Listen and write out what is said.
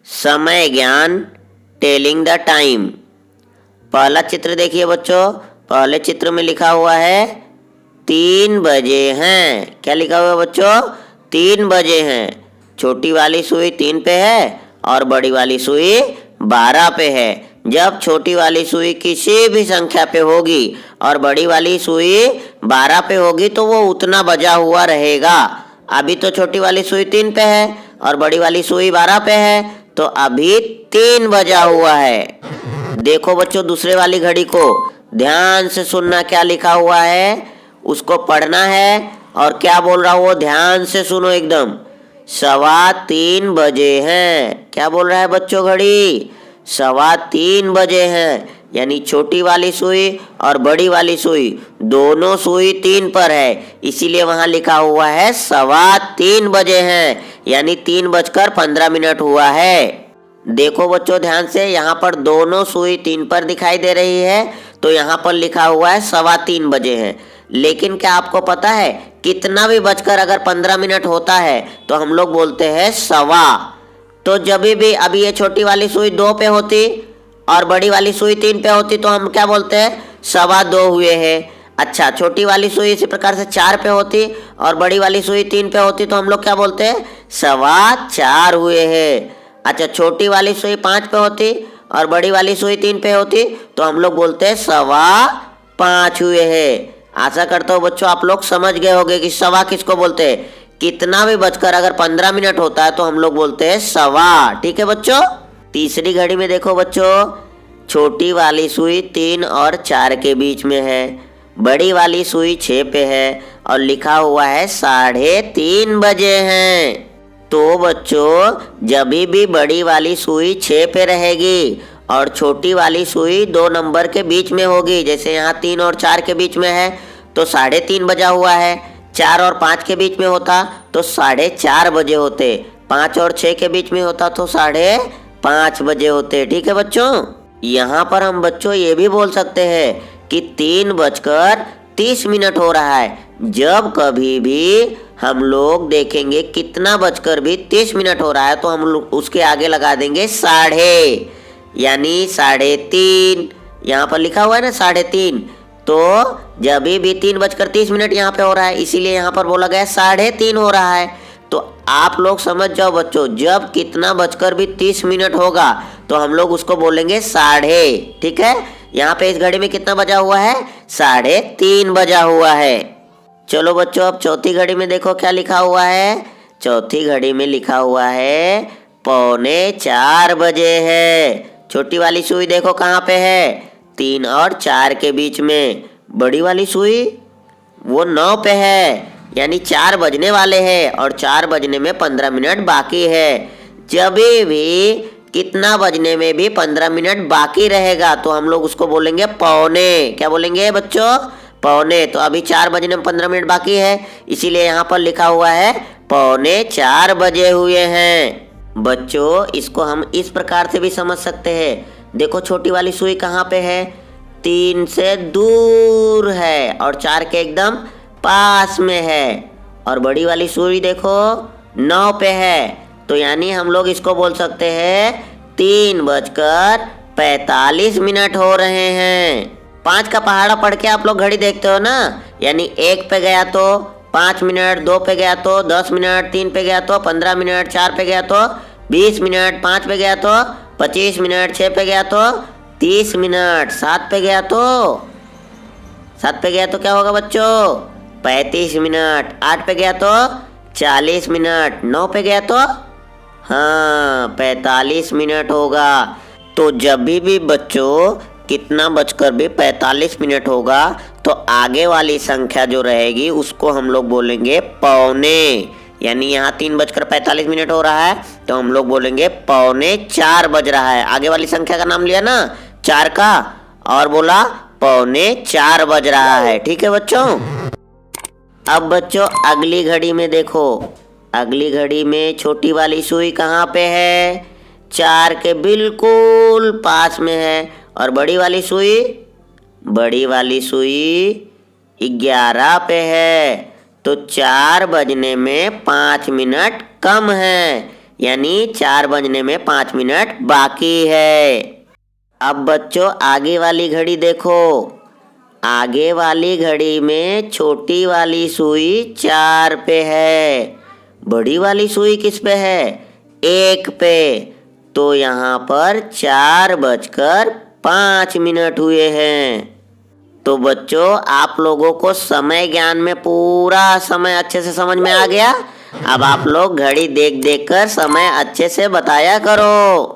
समय ज्ञान telling the time. पहला चित्र देखिए बच्चों, पहले चित्र में लिखा हुआ है 3 बजे हैं। क्या लिखा हुआ है बच्चों? 3 बजे हैं। छोटी वाली सुई 3 पे है और बड़ी वाली सुई 12 पे है। जब छोटी वाली सुई किसी भी संख्या पे होगी और बड़ी वाली सुई 12 पे होगी तो वो उतना बजा हुआ रहेगा। अभी तो छोटी वाली सुई 3 पे है और बड़ी वाली सुई 12 पे है, तो अभी 3 बजा हुआ है। देखो बच्चों दूसरे वाली घड़ी को ध्यान से सुनना, क्या लिखा हुआ है उसको पढ़ना है और क्या बोल रहा हूँ वो ध्यान से सुनो एकदम। 3:15 बजे हैं। क्या बोल रहा है बच्चों घड़ी? 3:15 बजे हैं। यानी छोटी वाली सुई और बड़ी वाली सुई दोनों सुई 3 पर है, इसीलिए वहां लिखा हुआ है 3:15 बजे हैं, यानी 3:15 हुआ है। देखो बच्चों ध्यान से, यहाँ पर दोनों सुई 3 पर दिखाई दे रही है, तो यहाँ पर लिखा हुआ है 3:15 बजे हैं। लेकिन क्या आपको पता है कितना भी बजकर अगर 15 मिनट होता है तो हम लोग बोलते हैं सवा। तो जब भी अभी ये छोटी वाली सुई 2 पे होती और बड़ी वाली सुई 3 पे होती तो हम क्या बोलते हैं? 2:15 हुए हैं। अच्छा, छोटी वाली सुई इसी प्रकार से 4 पे होती और बड़ी वाली सुई 3 पे होती तो हम लोग क्या बोलते हैं? 4:15 हुए हैं। अच्छा, छोटी वाली सुई 5 पे होती और बड़ी वाली सुई 3 पे होती तो हम लोग बोलते हैं 5:15 हुए हैं। आशा करता हूँ बच्चों आप लोग समझ गए होंगे कि सवा किसको बोलते हैं। कितना भी बजकर अगर 15 मिनट होता है तो हम लोग बोलते हैं सवा। ठीक है बच्चों। तीसरी घड़ी में देखो बच्चों, छोटी वाली सुई 3 और 4 के बीच में है, बड़ी वाली सुई 6 पे है और लिखा हुआ है 3:30 बजे हैं। तो बच्चों जब भी बड़ी वाली सुई 6 पे रहेगी और छोटी वाली सुई 2 नंबर के बीच में होगी, जैसे यहाँ 3 और 4 के बीच में है तो 3:30 बजा हुआ है। 4 और 5 के बीच में होता तो 4:30 बजे होते। 5 और 6 के बीच में होता तो 5:30 बजे होते। ठीक है बच्चों। यहाँ पर हम बच्चों ये भी बोल सकते हैं कि 3:30 हो रहा है। जब कभी भी हम लोग देखेंगे कितना बजकर भी 30 मिनट हो रहा है तो हम लोग उसके आगे लगा देंगे साढ़े, यानी 3:30। यहाँ पर लिखा हुआ है ना 3:30, तो जब भी 3:30 यहाँ पे हो रहा है इसीलिए यहाँ पर बोला गया 3:30 हो रहा है। तो आप लोग समझ जाओ बच्चों, जब कितना बजकर भी 30 मिनट होगा तो हम लोग उसको बोलेंगे साढ़े। ठीक है। यहाँ पे इस घड़ी में कितना बजा हुआ है? 3:30 बजा हुआ है। चलो बच्चों अब चौथी घड़ी में देखो क्या लिखा हुआ है। चौथी घड़ी में लिखा हुआ है 3:45 बजे है। छोटी वाली सुई देखो कहाँ पे है? 3 और 4 के बीच में। बड़ी वाली सुई वो 9 पे है, यानी 4 बजने वाले हैं और 4 बजने में 15 मिनट बाकी है। जब भी कितना बजने में भी 15 मिनट बाकी रहेगा तो हम लोग उसको बोलेंगे पौने। क्या बोलेंगे बच्चों? पौने। तो अभी 4 बजने में 15 मिनट बाकी है, इसीलिए यहाँ पर लिखा हुआ है 3:45 बजे हुए हैं। बच्चों इसको हम इस प्रकार से भी समझ सकते हैं। देखो छोटी वाली सुई कहाँ पे है? 3 से दूर है और 4 के एकदम पास में है, और बड़ी वाली सुई देखो 9 पे है, तो यानी हम लोग इसको बोल सकते हैं 3:45 हो रहे हैं। 5 का पहाड़ा पढ़ के आप लोग घड़ी देखते हो ना, यानी 1 पे गया तो 5 मिनट, 2 पे गया तो 10 मिनट, 3 पे गया तो 15 मिनट, 4 पे गया तो 20 मिनट, 5 पे गया तो 25 मिनट, 6 पे गया तो 30 मिनट, 7 पे गया तो क्या होगा बच्चों? 35 मिनट, 8 पे गया तो 40 मिनट, 9 पे गया तो 45 मिनट होगा। तो जब भी बच्चों कितना बजकर भी 45 मिनट होगा तो आगे वाली संख्या जो रहेगी उसको हम लोग बोलेंगे पौने। यानी यहाँ 3:45 हो रहा है तो हम लोग बोलेंगे 3:45 बज रहा है। आगे वाली संख्या का नाम लिया ना 4 का और बोला 3:45 बज रहा है। ठीक है बच्चों। अब बच्चों अगली घड़ी में देखो, अगली घड़ी में छोटी वाली सुई कहाँ पे है? 4 के बिल्कुल पास में है, और बड़ी वाली सुई 11 पे है। तो 4 बजने में 5 मिनट कम है, यानी 4 बजने में 5 मिनट बाकी है। अब बच्चों आगे वाली घड़ी देखो। आगे वाली घड़ी में छोटी वाली सुई 4 पे है, बड़ी वाली सुई किस पे है? 1 पे। तो यहाँ पर 4:05 हुए हैं। तो बच्चों आप लोगों को समय ज्ञान में पूरा समय अच्छे से समझ में आ गया। अब आप लोग घड़ी देख देख कर समय अच्छे से बताया करो।